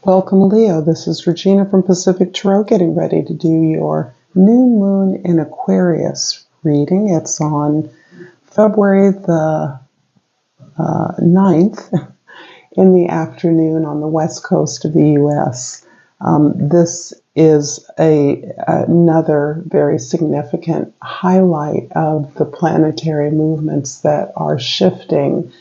Welcome, Leo. This is Regina from Pacific Tarot, getting ready to do your new moon in Aquarius reading. It's on February the 9th in the afternoon on the west coast of the U.S. This is another very significant highlight of the planetary movements that are shifting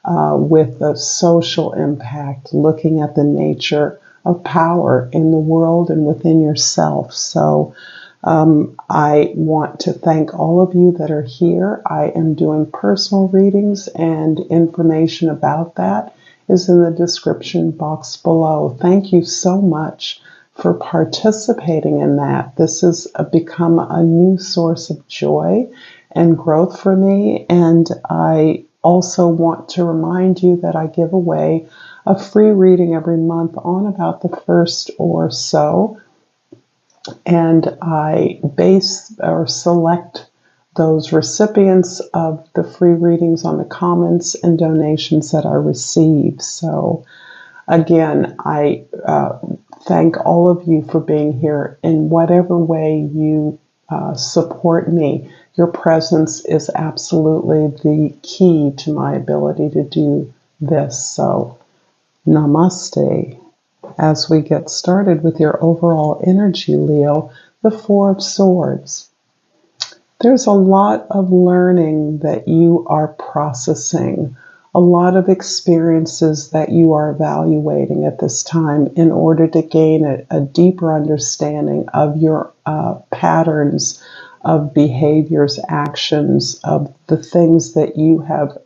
with a social impact, looking at the nature of power in the world and within yourself. So I want to thank all of you that are here. I am doing personal readings, and information about that is in the description box below. Thank you so much for participating in that. This has become a new source of joy and growth for me, and I also want to remind you that I give away a free reading every month on about the first or so, and I base or select those recipients of the free readings on the comments and donations that I receive. So again, I thank all of you for being here in whatever way you support me. Your presence is absolutely the key to my ability to do this. So, Namaste. As we get started with your overall energy, Leo, the Four of Swords. There's a lot of learning that you are processing, a lot of experiences that you are evaluating at this time in order to gain a deeper understanding of your patterns of behaviors, actions, of the things that you have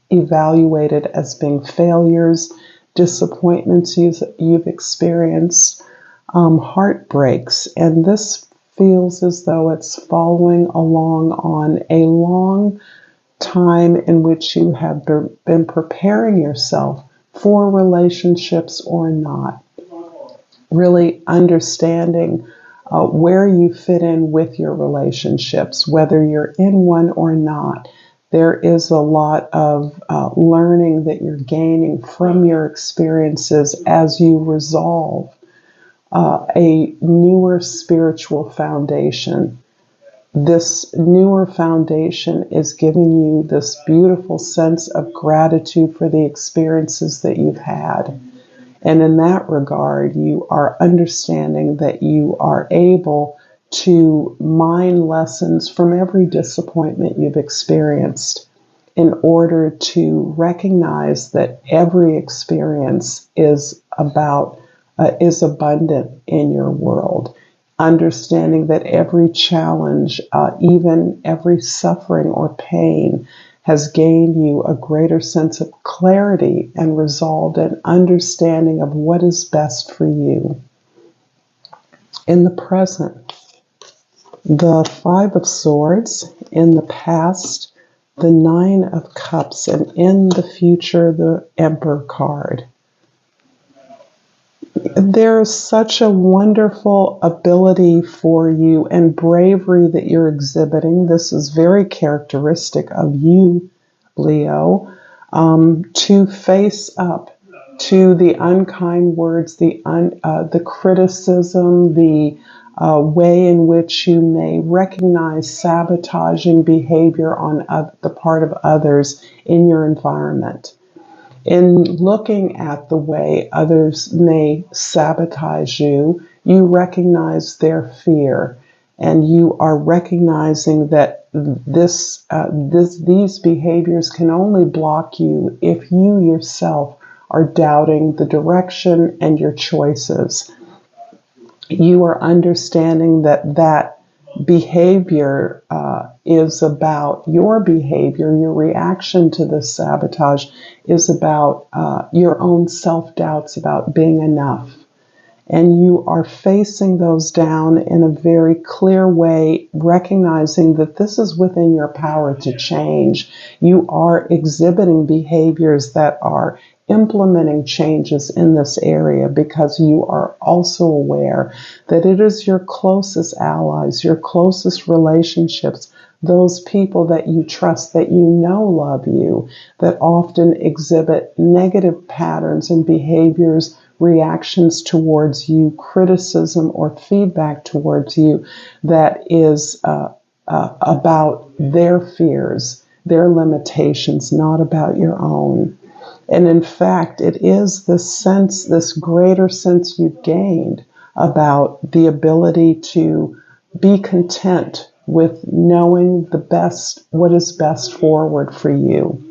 evaluated as being failures, disappointments you've experienced, heartbreaks. And this feels as though it's following along on a long time in which you have been preparing yourself for relationships or not. Really understanding where you fit in with your relationships, whether you're in one or not. There is a lot of learning that you're gaining from your experiences as you resolve a newer spiritual foundation. This newer foundation is giving you this beautiful sense of gratitude for the experiences that you've had. And in that regard, you are understanding that you are able to mine lessons from every disappointment you've experienced in order to recognize that every experience is abundant in your world. Understanding that every challenge, even every suffering or pain, has gained you a greater sense of clarity and resolve and understanding of what is best for you. In the present, the Five of Swords; in the past, the Nine of Cups; and in the future, the Emperor card. There's such a wonderful ability for you and bravery that you're exhibiting. This is very characteristic of you, Leo, to face up to the unkind words, the criticism, the way in which you may recognize sabotaging behavior on the part of others in your environment. In looking at the way others may sabotage you, you recognize their fear, and you are recognizing that these behaviors can only block you if you yourself are doubting the direction and your choices. You are understanding that behavior is about your behavior. Your reaction to this sabotage is about your own self-doubts about being enough. And you are facing those down in a very clear way, recognizing that this is within your power to change. You are exhibiting behaviors that are implementing changes in this area because you are also aware that it is your closest allies, your closest relationships, those people that you trust, that you know love you, that often exhibit negative patterns and behaviors reactions towards you, criticism or feedback towards you that is about their fears, their limitations, not about your own. And in fact, it is this sense, this greater sense you've gained about the ability to be content with knowing the best, what is best forward for you.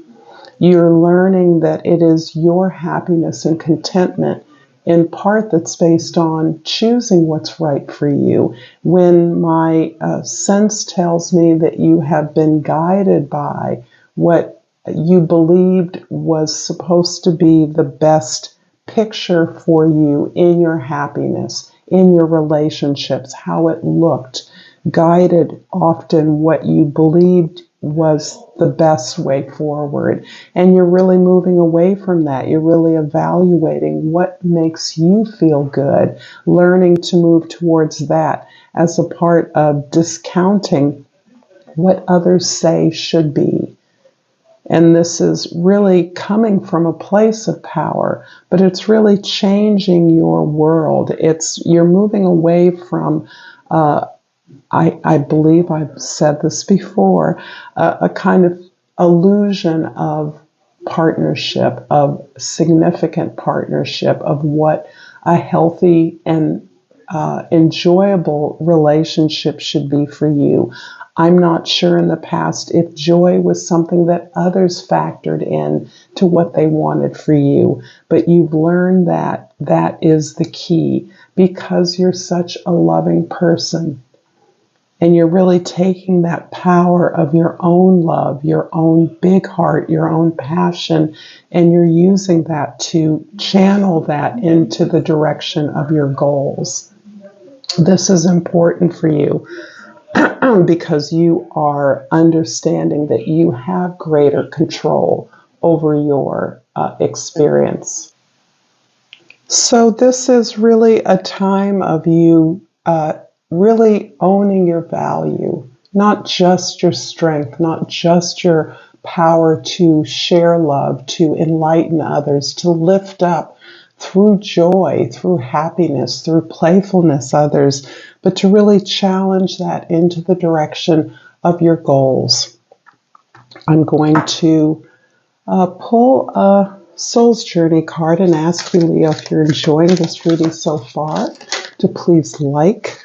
You're learning that it is your happiness and contentment in part that's based on choosing what's right for you. When my sense tells me that you have been guided by what you believed was supposed to be the best picture for you in your happiness, in your relationships, how it looked, guided often what you believed was the best way forward. And you're really moving away from that. You're really evaluating what makes you feel good, learning to move towards that as a part of discounting what others say should be. And this is really coming from a place of power, but it's really changing your world. You're moving away from, I believe I've said this before, a kind of illusion of partnership, of significant partnership, of what a healthy and enjoyable relationship should be for you. I'm not sure in the past if joy was something that others factored in to what they wanted for you, but you've learned that that is the key because you're such a loving person. And you're really taking that power of your own love, your own big heart, your own passion, and you're using that to channel that into the direction of your goals. This is important for you because you are understanding that you have greater control over your experience. So this is really a time of you really owning your value, not just your strength, not just your power to share love, to enlighten others, to lift up through joy, through happiness, through playfulness others, but to really challenge that into the direction of your goals. I'm going to pull a Soul's Journey card and ask you, Leo, if you're enjoying this reading so far, to please like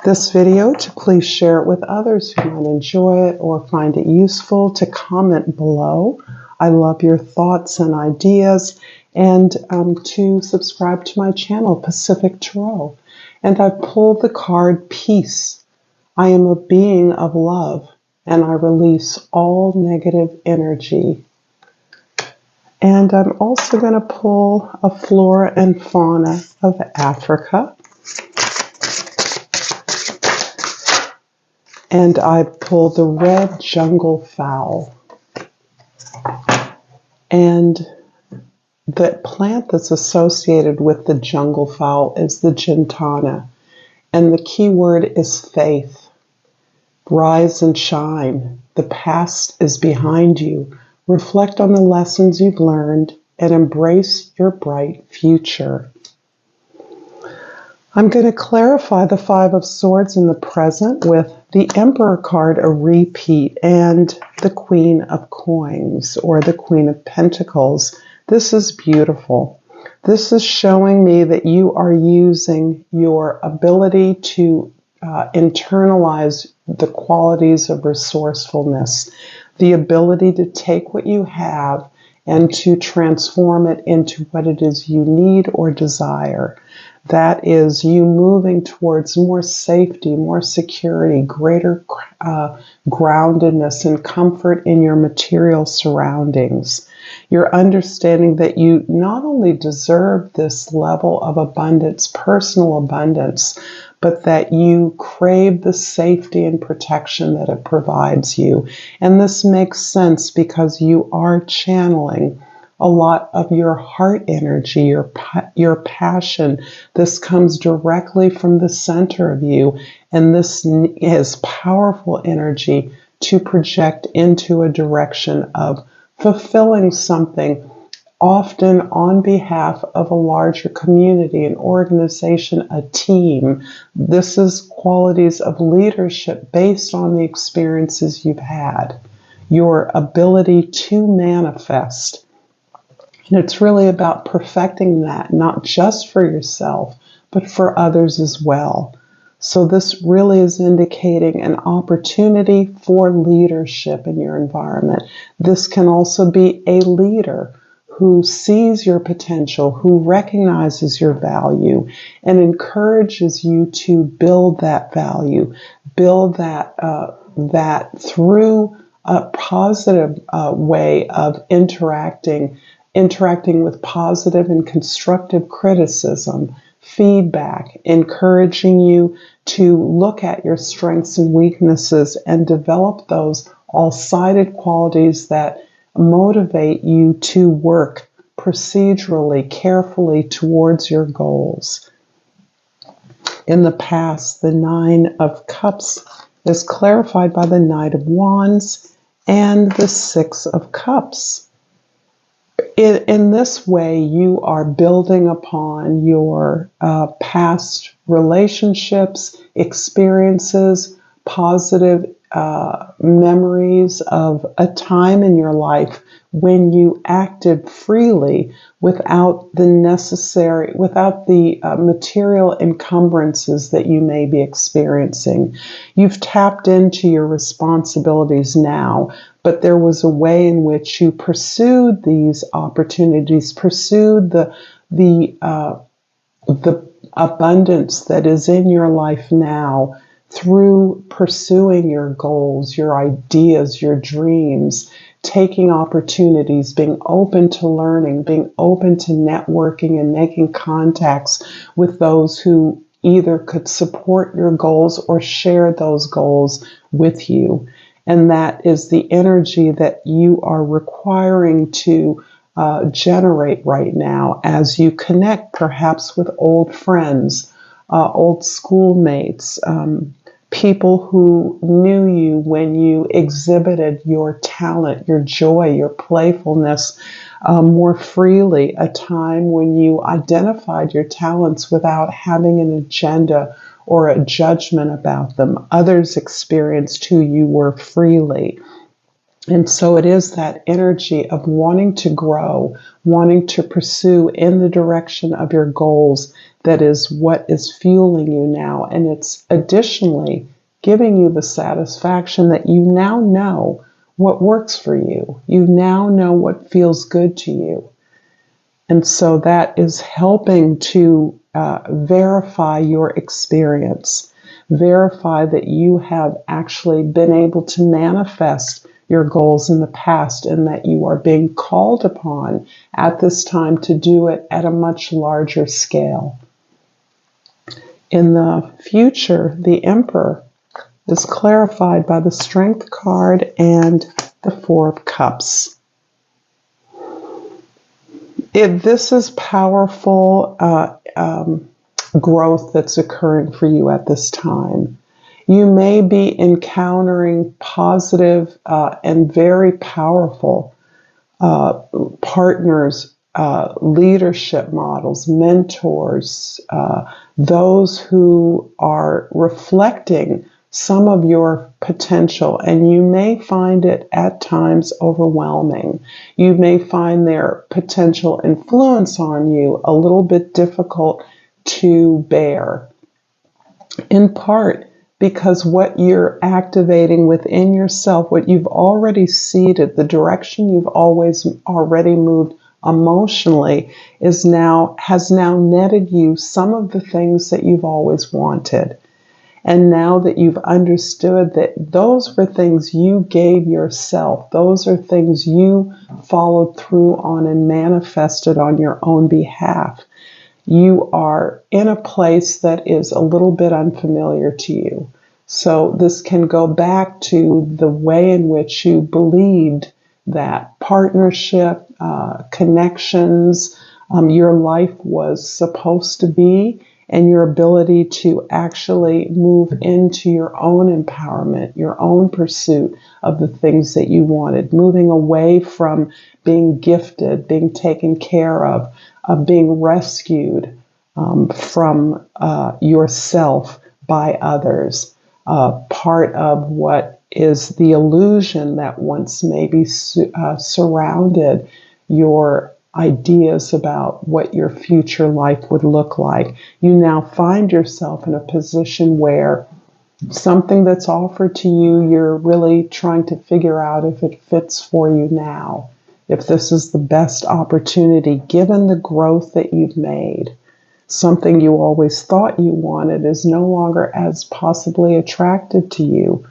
this video, to please share it with others who might enjoy it or find it useful, to comment below. I love your thoughts and ideas, and to subscribe to my channel, Pacific Tarot. And I pulled the card Peace. I am a being of love, and I release all negative energy. And I'm also going to pull a Flora and Fauna of Africa. And I pulled the red jungle fowl. And the plant that's associated with the jungle fowl is the gintana. And the key word is faith. Rise and shine. The past is behind you. Reflect on the lessons you've learned and embrace your bright future. I'm going to clarify the Five of Swords in the present with the Emperor card, a repeat, and the Queen of Coins, or the Queen of Pentacles. This is beautiful. This is showing me that you are using your ability to internalize the qualities of resourcefulness, the ability to take what you have and to transform it into what it is you need or desire. That is you moving towards more safety, more security, greater groundedness and comfort in your material surroundings. You're understanding that you not only deserve this level of abundance, personal abundance, but that you crave the safety and protection that it provides you. And this makes sense because you are channeling a lot of your heart energy, your passion. This comes directly from the center of you, and this is powerful energy to project into a direction of fulfilling something often on behalf of a larger community, an organization, a team. This is qualities of leadership based on the experiences you've had, your ability to manifest. And it's really about perfecting that, not just for yourself, but for others as well. So this really is indicating an opportunity for leadership in your environment. This can also be a leader who sees your potential, who recognizes your value, and encourages you to build that value, build that through a positive way of interacting with positive and constructive criticism, feedback, encouraging you to look at your strengths and weaknesses and develop those all-sided qualities that motivate you to work procedurally, carefully towards your goals. In the past, the Nine of Cups is clarified by the Knight of Wands and the Six of Cups. In this way, you are building upon your past relationships, experiences, positive memories of a time in your life when you acted freely without the material encumbrances that you may be experiencing. You've tapped into your responsibilities now, but there was a way in which you pursued these opportunities, pursued the abundance that is in your life now through pursuing your goals, your ideas, your dreams, taking opportunities, being open to learning, being open to networking and making contacts with those who either could support your goals or share those goals with you. And that is the energy that you are requiring to generate right now as you connect perhaps with old friends, old schoolmates, people who knew you when you exhibited your talent, your joy, your playfulness more freely, a time when you identified your talents without having an agenda or a judgment about them. Others experienced who you were freely. And so it is that energy of wanting to grow, wanting to pursue in the direction of your goals that is what is fueling you now. And it's additionally giving you the satisfaction that you now know what works for you. You now know what feels good to you. And so that is helping to verify your experience, verify that you have actually been able to manifest your goals in the past and that you are being called upon at this time to do it at a much larger scale. In the future, the Emperor is clarified by the Strength card and the Four of Cups. This is powerful growth that's occurring for you at this time. You may be encountering positive and very powerful partners, leadership models, mentors, those who are reflecting some of your potential, and you may find it at times overwhelming. You may find their potential influence on you a little bit difficult to bear, in part because what you're activating within yourself, what you've already seeded, the direction you've already moved emotionally has now netted you some of the things that you've always wanted. And now that you've understood that those were things you gave yourself, those are things you followed through on and manifested on your own behalf, you are in a place that is a little bit unfamiliar to you. So this can go back to the way in which you believed that partnership, connections, your life was supposed to be, and your ability to actually move into your own empowerment, your own pursuit of the things that you wanted, moving away from being gifted, being taken care of being rescued from yourself by others. Part of what is the illusion that once maybe surrounded your ideas about what your future life would look like. You now find yourself in a position where something that's offered to you, you're really trying to figure out if it fits for you now, if this is the best opportunity given the growth that you've made. Something you always thought you wanted is no longer as possibly attractive to you.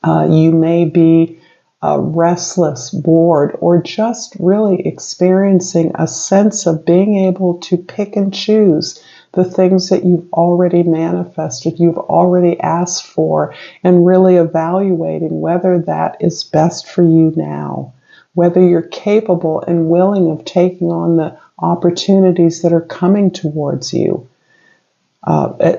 You may be restless, bored, or just really experiencing a sense of being able to pick and choose the things that you've already manifested, you've already asked for, and really evaluating whether that is best for you now, whether you're capable and willing of taking on the opportunities that are coming towards you.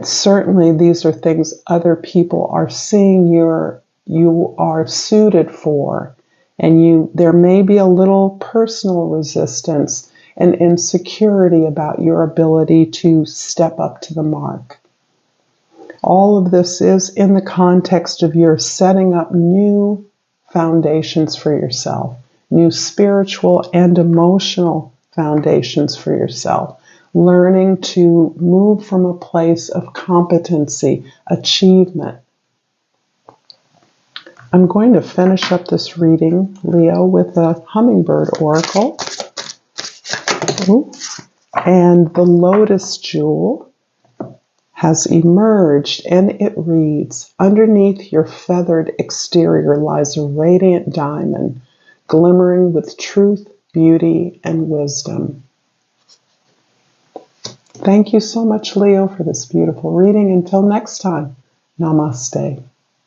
Certainly, these are things other people are seeing you are suited for, and there may be a little personal resistance and insecurity about your ability to step up to the mark. All of this is in the context of your setting up new foundations for yourself, new spiritual and emotional foundations for yourself, learning to move from a place of competency, achievement. I'm going to finish up this reading, Leo, with a hummingbird oracle. Ooh. And the lotus jewel has emerged, and it reads, "Underneath your feathered exterior lies a radiant diamond, glimmering with truth, beauty, and wisdom." Thank you so much, Leo, for this beautiful reading. Until next time, Namaste.